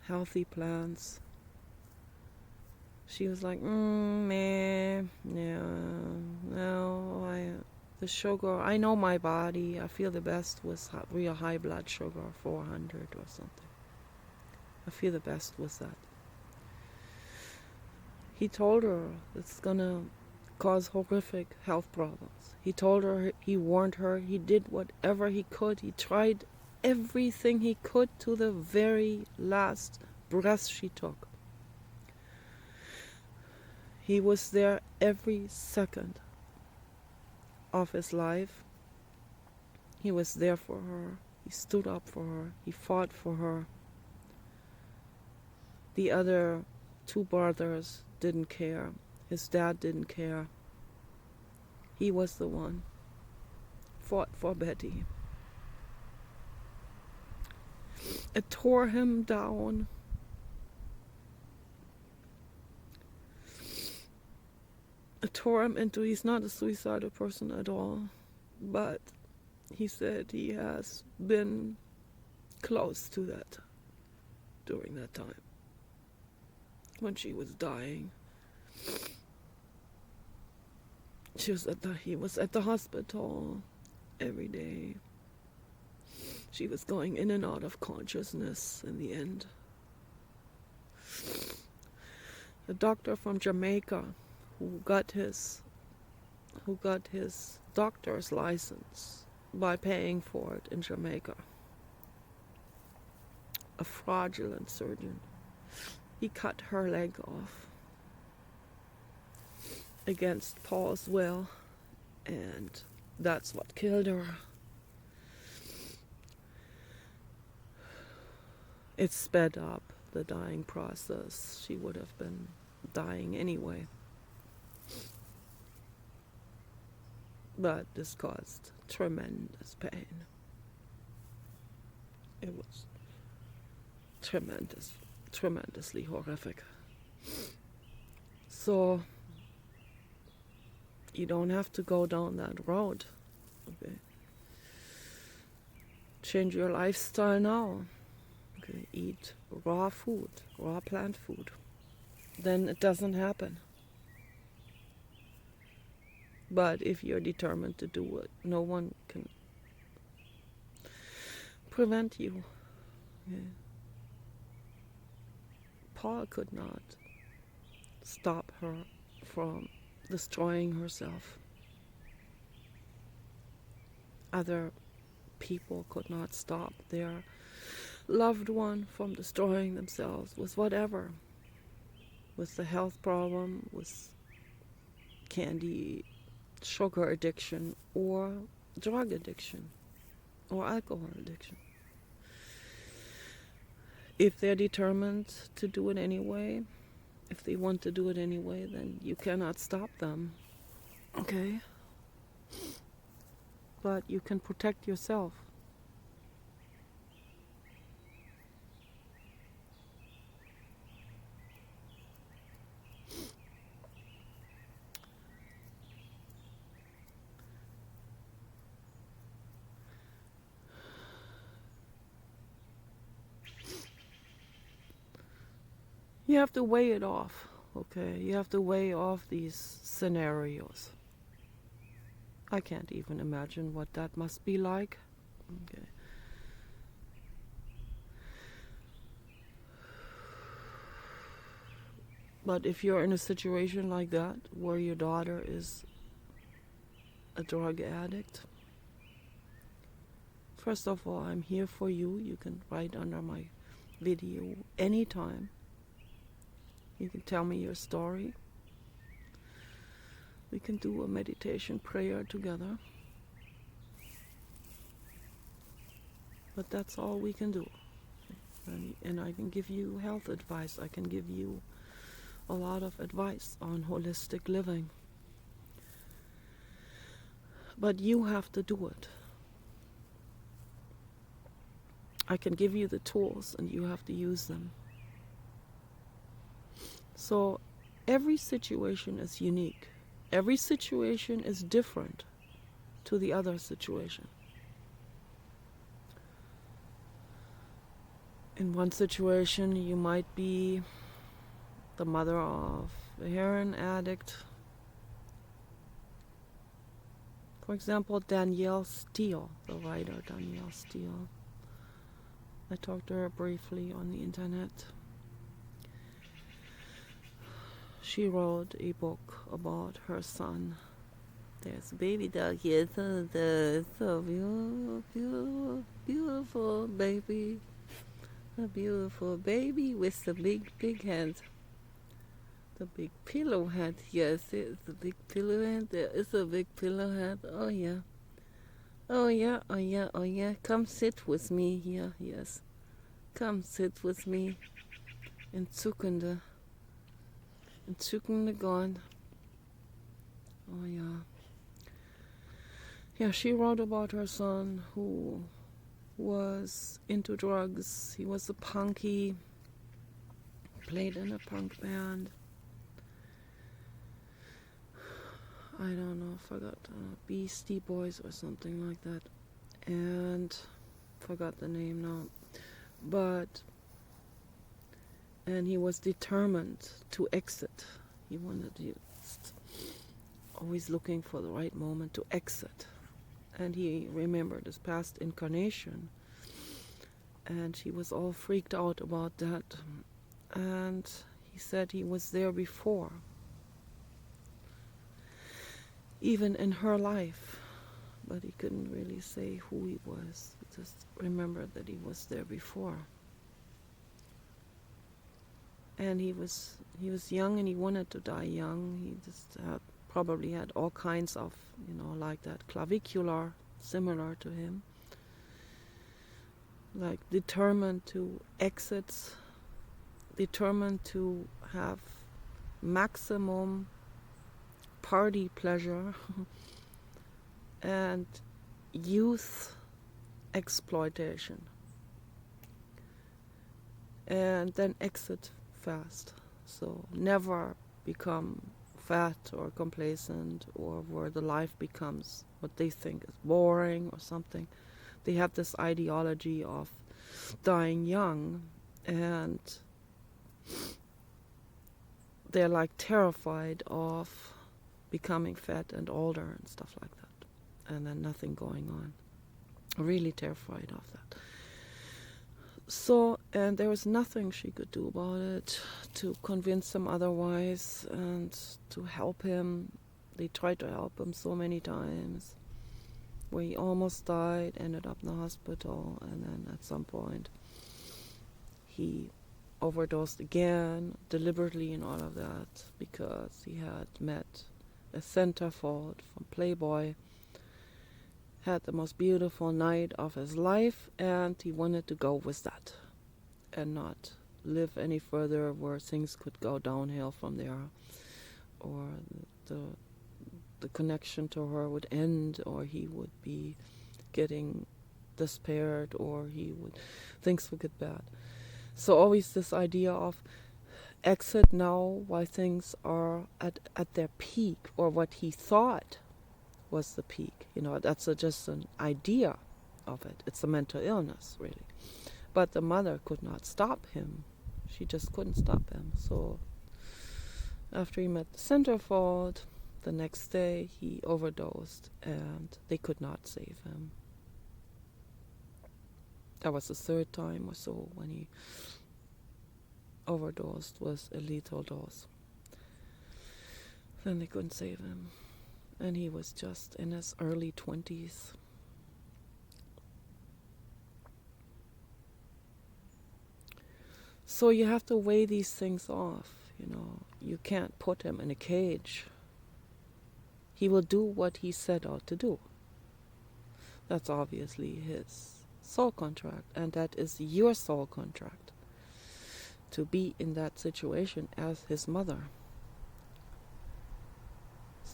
healthy plants. She was like, man, yeah, no, the sugar, I know my body, I feel the best with real high blood sugar, 400 or something. I feel the best with that. He told her it's gonna cause horrific health problems. He told her, he warned her, he did whatever he could. He tried everything he could to the very last breath she took. He was there every second of his life. He was there for her. He stood up for her. He fought for her. The other two brothers didn't care. His dad didn't care. He was the one. Fought for Betty. It tore him down. It tore him into, he's not a suicidal person at all, but he said he has been close to that during that time when she was dying. He was at the hospital every day. She was going in and out of consciousness in the end. A doctor from Jamaica who got his doctor's license by paying for it in Jamaica. A fraudulent surgeon. He cut her leg off against Paul's will, and that's what killed her. It sped up the dying process. She would have been dying anyway. But this caused tremendous pain. It was tremendously horrific. So you don't have to go down that road. Okay. Change your lifestyle now. Okay. Eat raw food, raw plant food. Then it doesn't happen. But if you're determined to do it, no one can prevent you. Okay. Paul could not stop her from destroying herself. Other people could not stop their loved one from destroying themselves with whatever. With the health problem, with candy, sugar addiction, or drug addiction, or alcohol addiction. If they're determined to do it anyway, if they want to do it anyway, then you cannot stop them. Okay? But you can protect yourself. You have to weigh it off, okay? You have to weigh off these scenarios. I can't even imagine what that must be like. Okay. But if you're in a situation like that, where your daughter is a drug addict, first of all, I'm here for you. You can write under my video anytime. You can tell me your story. We can do a meditation prayer together. But that's all we can do. And I can give you health advice. I can give you a lot of advice on holistic living. But you have to do it. I can give you the tools and you have to use them. So every situation is unique. Every situation is different to the other situation. In one situation, you might be the mother of a heroin addict. For example, Danielle Steele, the writer Danielle Steele. I talked to her briefly on the internet. She wrote a book about her son. There's a baby dog here, so beautiful, beautiful, beautiful baby. A beautiful baby with the big, big hands. The big pillow head. Yes, it's a big pillow head. There is a big pillow head. Oh, yeah. Oh, yeah, oh, yeah, oh, yeah. Come sit with me here. Yes. Come sit with me. Entzückende Gone. Oh, yeah. Yeah, she wrote about her son who was into drugs. He was a punky, played in a punk band. I don't know, forgot, Beastie Boys or something like that. And forgot the name now. And he was determined to exit. He always looking for the right moment to exit. And he remembered his past incarnation. And he was all freaked out about that. And he said he was there before. Even in her life. But he couldn't really say who he was. He just remembered that he was there before. And he was young and he wanted to die young. He just probably had all kinds of, like that clavicular, similar to him. Like determined to exit, determined to have maximum party pleasure and youth exploitation. And then exit fast. So never become fat or complacent or where the life becomes what they think is boring or something. They have this ideology of dying young and they're like terrified of becoming fat and older and stuff like that. And then nothing going on. Really terrified of that. So, and there was nothing she could do about it to convince him otherwise and to help him. They tried to help him so many times. Where he almost died, ended up in the hospital, and then at some point he overdosed again, deliberately and all of that, because he had met a centerfold from Playboy, had the most beautiful night of his life, and he wanted to go with that and not live any further where things could go downhill from there, or the connection to her would end, or he would be getting despaired, or things would get bad. So always this idea of exit now while things are at their peak, or what he thought was the peak. That's just an idea of it. It's a mental illness, really. But the mother could not stop him. She just couldn't stop him. So after he met the centerfold, the next day he overdosed and they could not save him. That was the third time or so when he overdosed, was a lethal dose. Then they couldn't save him. And he was just in his early 20s. So you have to weigh these things off, You can't put him in a cage. He will do what he set out to do. That's obviously his soul contract, and that is your soul contract. To be in that situation as his mother.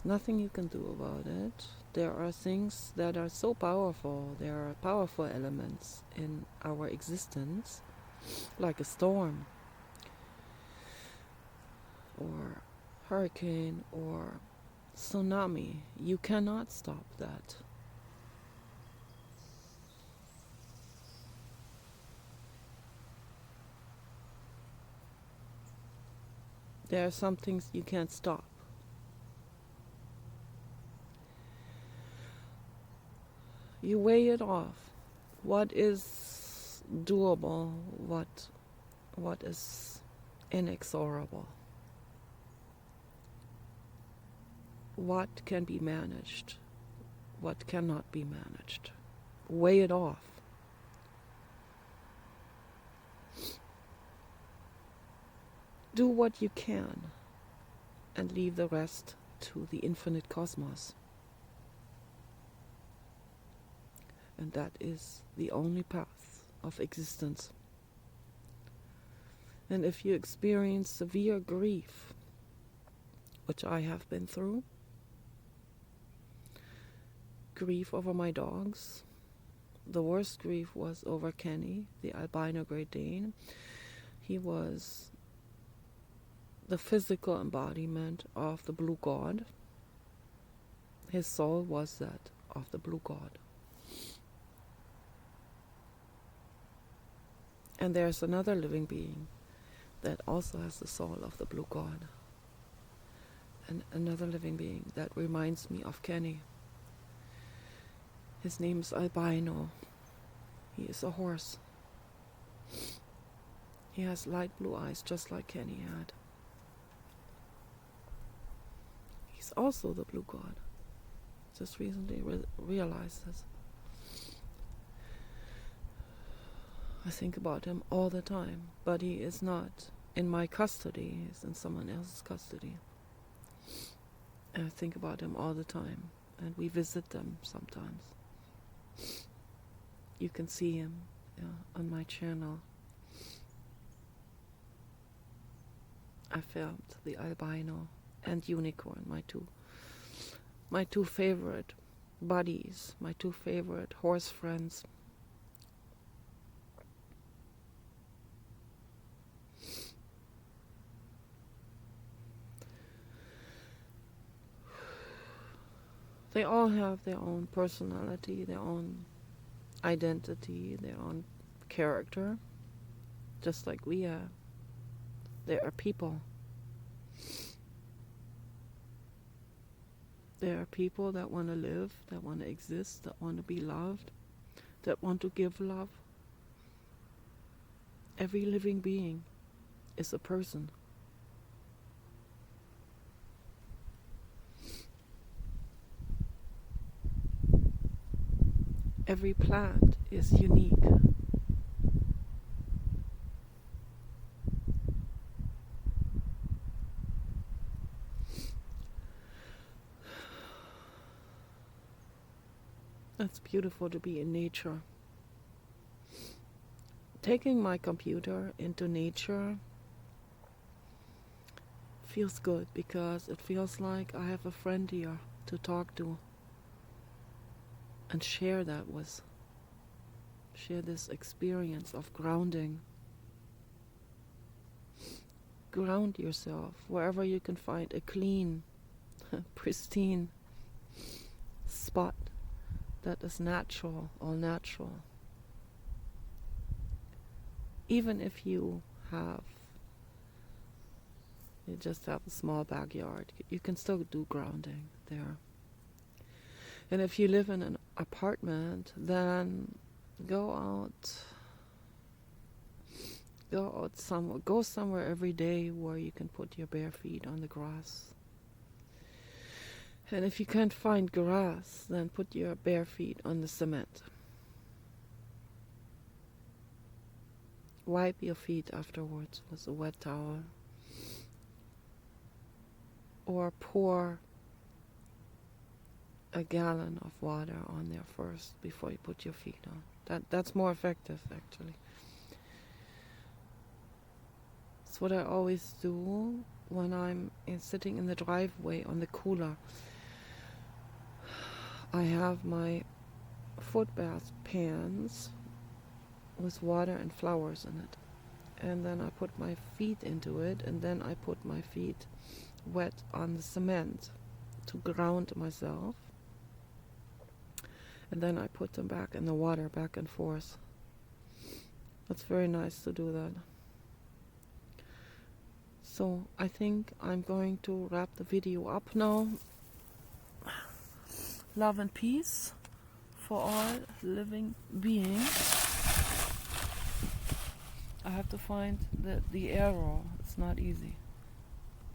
nothing you can do about it. There are things that are so powerful. There are powerful elements in our existence, like a storm, or hurricane, or tsunami. You cannot stop that. There are some things you can't stop. You weigh it off. What is doable? What is inexorable? What can be managed? What cannot be managed? Weigh it off. Do what you can and leave the rest to the infinite cosmos. And that is the only path of existence. And if you experience severe grief, which I have been through, grief over my dogs, the worst grief was over Kenny, the albino Great Dane. He was the physical embodiment of the blue god. His soul was that of the blue god. And there's another living being that also has the soul of the blue god. And another living being that reminds me of Kenny. His name's Albino. He is a horse. He has light blue eyes just like Kenny had. He's also the blue god. Just recently realized this. I think about him all the time, but he is not in my custody. He's in someone else's custody. And I think about him all the time, and we visit them sometimes. You can see him on my channel. I filmed the albino and unicorn, my two favorite buddies, my two favorite horse friends. They all have their own personality, their own identity, their own character, just like we have. They are people. There are people that want to live, that want to exist, that want to be loved, that want to give love. Every living being is a person. Every plant is unique. It's beautiful to be in nature. Taking my computer into nature feels good because it feels like I have a friend here to talk to and share that with. Share this experience of grounding. Ground yourself wherever you can find a clean, pristine spot that is natural, all natural. Even if you just have a small backyard, you can still do grounding there. And if you live in an apartment, then go somewhere every day where you can put your bare feet on the grass. And if you can't find grass, then put your bare feet on the cement. Wipe your feet afterwards with a wet towel. Or pour a gallon of water on there first before you put your feet on. That's more effective, actually. It's what I always do when I'm sitting in the driveway on the cooler. I have my foot bath pans with water and flowers in it. And then I put my feet into it, and then I put my feet wet on the cement to ground myself. And then I put them back in the water, back and forth. It's very nice to do that. So I think I'm going to wrap the video up now. Love and peace for all living beings. I have to find the arrow. It's not easy.